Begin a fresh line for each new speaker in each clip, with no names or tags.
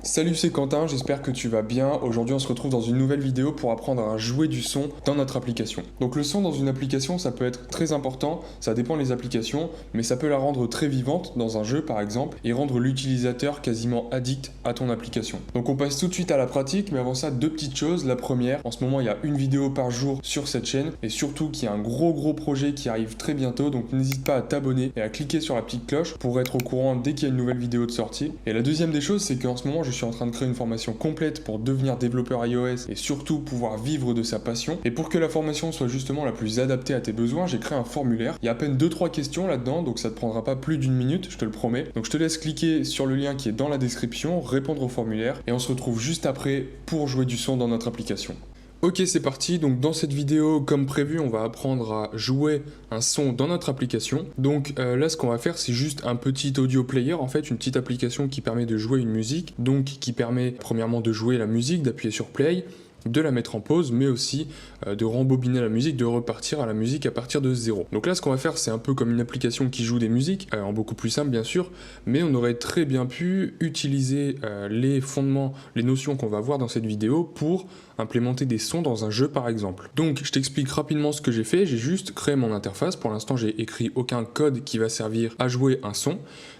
Salut, c'est Quentin, j'espère que tu vas bien. Aujourd'hui, on se retrouve dans une nouvelle vidéo pour apprendre à jouer du son dans notre application. Donc le son dans une application, ça peut être très important, ça dépend des applications, mais ça peut la rendre très vivante dans un jeu par exemple, et rendre l'utilisateur quasiment addict à ton application. Donc on passe tout de suite à la pratique, mais avant ça, deux petites choses. La première, en ce moment, il y a une vidéo par jour sur cette chaîne, et surtout qu'il y a un gros projet qui arrive très bientôt, donc n'hésite pas à t'abonner et à cliquer sur la petite cloche pour être au courant dès qu'il y a une nouvelle vidéo de sortie. Et la deuxième des choses, c'est qu'en ce moment, je suis en train de créer une formation complète pour devenir développeur iOS et surtout pouvoir vivre de sa passion. Et pour que la formation soit justement la plus adaptée à tes besoins, j'ai créé un formulaire. Il y a à peine 2-3 questions là-dedans, donc ça te prendra pas plus d'une minute, je te le promets. Donc je te laisse cliquer sur le lien qui est dans la description, répondre au formulaire et on se retrouve juste après pour jouer du son dans notre application. Ok, c'est parti. Donc dans cette vidéo, comme prévu, on va apprendre à jouer un son dans notre application. Donc là, ce qu'on va faire, c'est juste un petit audio player, en fait, une petite application qui permet de jouer une musique, donc qui permet premièrement de jouer la musique, d'appuyer sur play, de la mettre en pause, mais aussi de rembobiner la musique, de repartir à la musique à partir de zéro. Donc là, ce qu'on va faire, c'est un peu comme une application qui joue des musiques, en beaucoup plus simple bien sûr, mais on aurait très bien pu utiliser les fondements, les notions qu'on va voir dans cette vidéo pour implémenter des sons dans un jeu par exemple. Donc je t'explique rapidement ce que j'ai fait, j'ai juste créé mon interface, pour l'instant j'ai écrit aucun code qui va servir à jouer un son.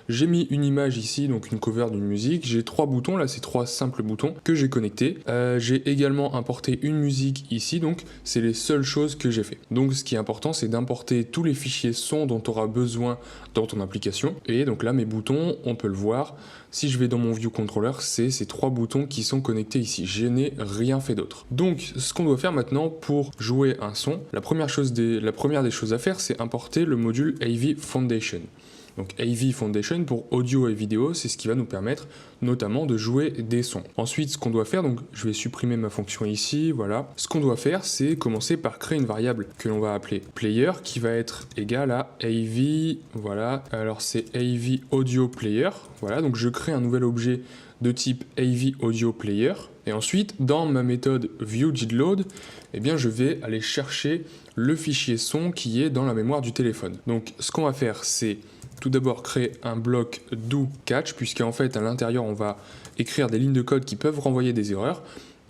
J'ai mis une image ici, donc une cover d'une musique, j'ai 3 boutons, là c'est 3 simples boutons que j'ai connectés. J'ai également importé une musique ici, donc c'est les seules choses que j'ai fait. Donc ce qui est important, c'est d'importer tous les fichiers son dont tu auras besoin dans ton application. Et donc là mes boutons, on peut le voir, si je vais dans mon view controller, c'est ces 3 boutons qui sont connectés ici. Je n'ai rien fait d'autre. Donc ce qu'on doit faire maintenant pour jouer un son, la première des choses à faire, c'est importer le module AV Foundation. Donc AV Foundation pour audio et vidéo, c'est ce qui va nous permettre notamment de jouer des sons. Ensuite, ce qu'on doit faire, donc je vais supprimer ma fonction ici, voilà. Ce qu'on doit faire, c'est commencer par créer une variable que l'on va appeler player qui va être égale à AV, voilà. Alors c'est AV Audio Player, voilà. Donc je crée un nouvel objet de type AV Audio Player. Et ensuite, dans ma méthode viewDidLoad, eh bien, je vais aller chercher le fichier son qui est dans la mémoire du téléphone. Donc ce qu'on va faire, c'est tout d'abord créer un bloc doCatch, puisqu'en fait à l'intérieur on va écrire des lignes de code qui peuvent renvoyer des erreurs.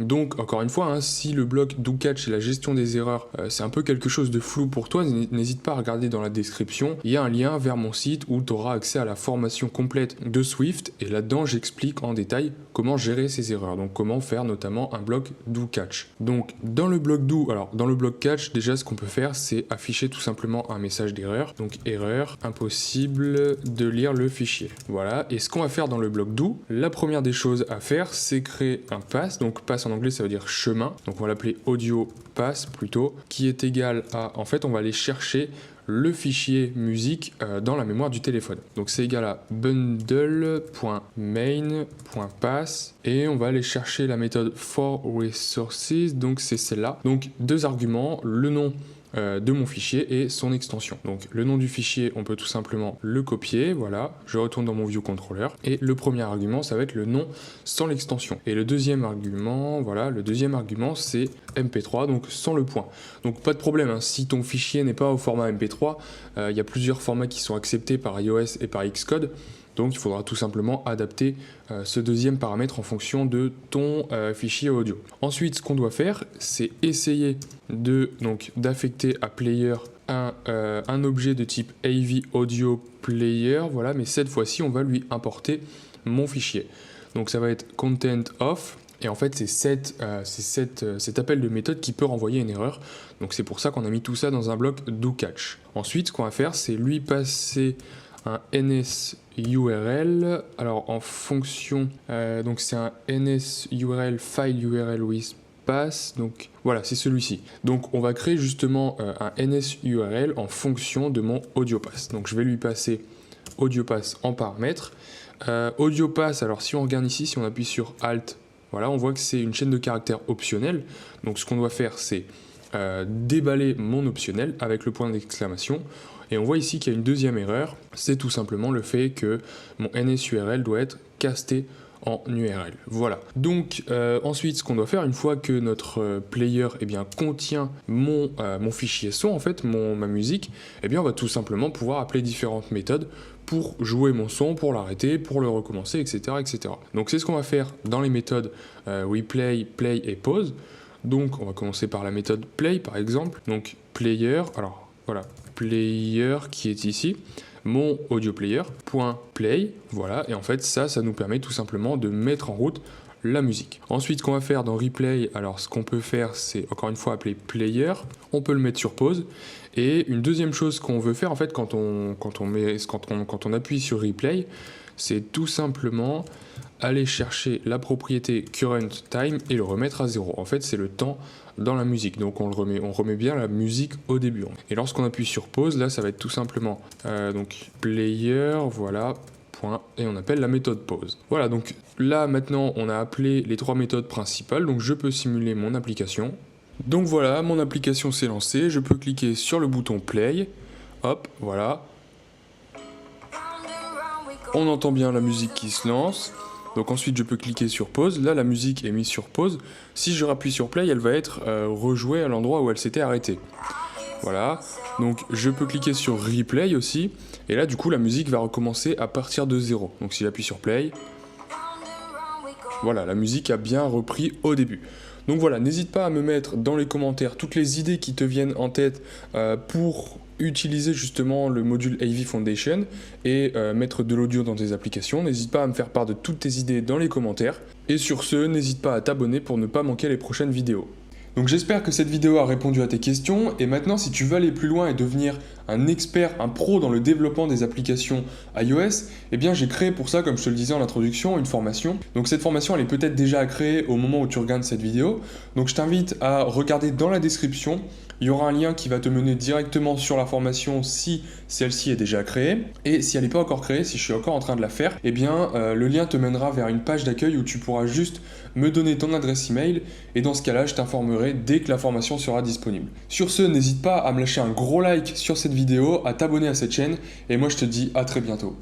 Donc encore une fois, si le bloc doCatch et la gestion des erreurs, c'est un peu quelque chose de flou pour toi, n'hésite pas à regarder dans la description. Il y a un lien vers mon site où tu auras accès à la formation complète de Swift et là-dedans j'explique en détail comment gérer ces erreurs, donc comment faire notamment un bloc doCatch. Donc dans le bloc dans le bloc catch, déjà ce qu'on peut faire, c'est afficher tout simplement un message d'erreur. Donc erreur, impossible de lire le fichier. Voilà, et ce qu'on va faire dans le bloc do, la première des choses à faire, c'est créer un pass, donc pass en anglais ça veut dire chemin, donc on va l'appeler audio pass plutôt, qui est égal à, en fait on va aller chercher le fichier musique dans la mémoire du téléphone. Donc c'est égal à bundle.main.pass et on va aller chercher la méthode forResources, donc c'est celle-là. Donc deux arguments, le nom de mon fichier et son extension. Donc le nom du fichier, on peut tout simplement le copier, voilà, je retourne dans mon view controller et le premier argument, ça va être le nom sans l'extension. Et le deuxième argument, voilà, le deuxième argument c'est MP3, donc sans le point. Donc pas de problème, si ton fichier n'est pas au format MP3, il y a plusieurs formats qui sont acceptés par iOS et par Xcode. Donc il faudra tout simplement adapter ce deuxième paramètre en fonction de ton fichier audio. Ensuite, ce qu'on doit faire, c'est essayer d'affecter à player un objet de type AV Audio Player, voilà, mais cette fois-ci, on va lui importer mon fichier. Donc ça va être content of, et en fait, c'est cet appel de méthode qui peut renvoyer une erreur. Donc c'est pour ça qu'on a mis tout ça dans un bloc doCatch. Ensuite, ce qu'on va faire, c'est lui passer un NSURL, alors en fonction, donc c'est un NSURL file URL with pass, donc voilà, c'est celui-ci. Donc on va créer justement un NSURL en fonction de mon AudioPass. Donc je vais lui passer AudioPass en paramètre. AudioPass, alors si on regarde ici, si on appuie sur Alt, voilà, on voit que c'est une chaîne de caractères optionnelle. Donc ce qu'on doit faire, c'est déballer mon optionnel avec le point d'exclamation. Et on voit ici qu'il y a une deuxième erreur, c'est tout simplement le fait que mon NSURL doit être casté en URL. Voilà. Donc ensuite, ce qu'on doit faire, une fois que notre player contient mon fichier son, en fait, ma musique, on va tout simplement pouvoir appeler différentes méthodes pour jouer mon son, pour l'arrêter, pour le recommencer, etc. etc. Donc c'est ce qu'on va faire dans les méthodes replay, play et pause. Donc on va commencer par la méthode play par exemple. Donc player, alors voilà, player qui est ici, mon audio player, point play, voilà, et en fait ça nous permet tout simplement de mettre en route la musique. Ensuite, ce qu'on va faire dans replay, alors ce qu'on peut faire, c'est encore une fois appeler player, on peut le mettre sur pause, et une deuxième chose qu'on veut faire en fait quand on appuie sur replay, c'est tout simplement aller chercher la propriété current time et le remettre à 0. En fait, c'est le temps dans la musique, donc on remet bien la musique au début. Et lorsqu'on appuie sur pause, là ça va être tout simplement donc player, voilà, point, et on appelle la méthode pause. Voilà, donc là maintenant on a appelé les trois méthodes principales, donc je peux simuler mon application. Donc voilà, mon application s'est lancée, je peux cliquer sur le bouton play, hop, voilà. On entend bien la musique qui se lance. Donc ensuite je peux cliquer sur pause, là la musique est mise sur pause. Si je rappuie sur play, elle va être rejouée à l'endroit où elle s'était arrêtée. Voilà, donc je peux cliquer sur replay aussi, et là du coup la musique va recommencer à partir de 0. Donc si j'appuie sur play, voilà, la musique a bien repris au début. Donc voilà, n'hésite pas à me mettre dans les commentaires toutes les idées qui te viennent en tête pour utiliser justement le module AV Foundation et mettre de l'audio dans tes applications. N'hésite pas à me faire part de toutes tes idées dans les commentaires. Et sur ce, n'hésite pas à t'abonner pour ne pas manquer les prochaines vidéos. Donc j'espère que cette vidéo a répondu à tes questions, et maintenant si tu veux aller plus loin et devenir un expert, un pro dans le développement des applications iOS, eh bien j'ai créé pour ça, comme je te le disais en introduction, une formation. Donc cette formation elle est peut-être déjà à créer au moment où tu regardes cette vidéo, donc je t'invite à regarder dans la description. Il y aura un lien qui va te mener directement sur la formation si celle-ci est déjà créée. Et si elle n'est pas encore créée, si je suis encore en train de la faire, eh bien le lien te mènera vers une page d'accueil où tu pourras juste me donner ton adresse email. Et dans ce cas-là, je t'informerai dès que la formation sera disponible. Sur ce, n'hésite pas à me lâcher un gros like sur cette vidéo, à t'abonner à cette chaîne. Et moi, je te dis à très bientôt.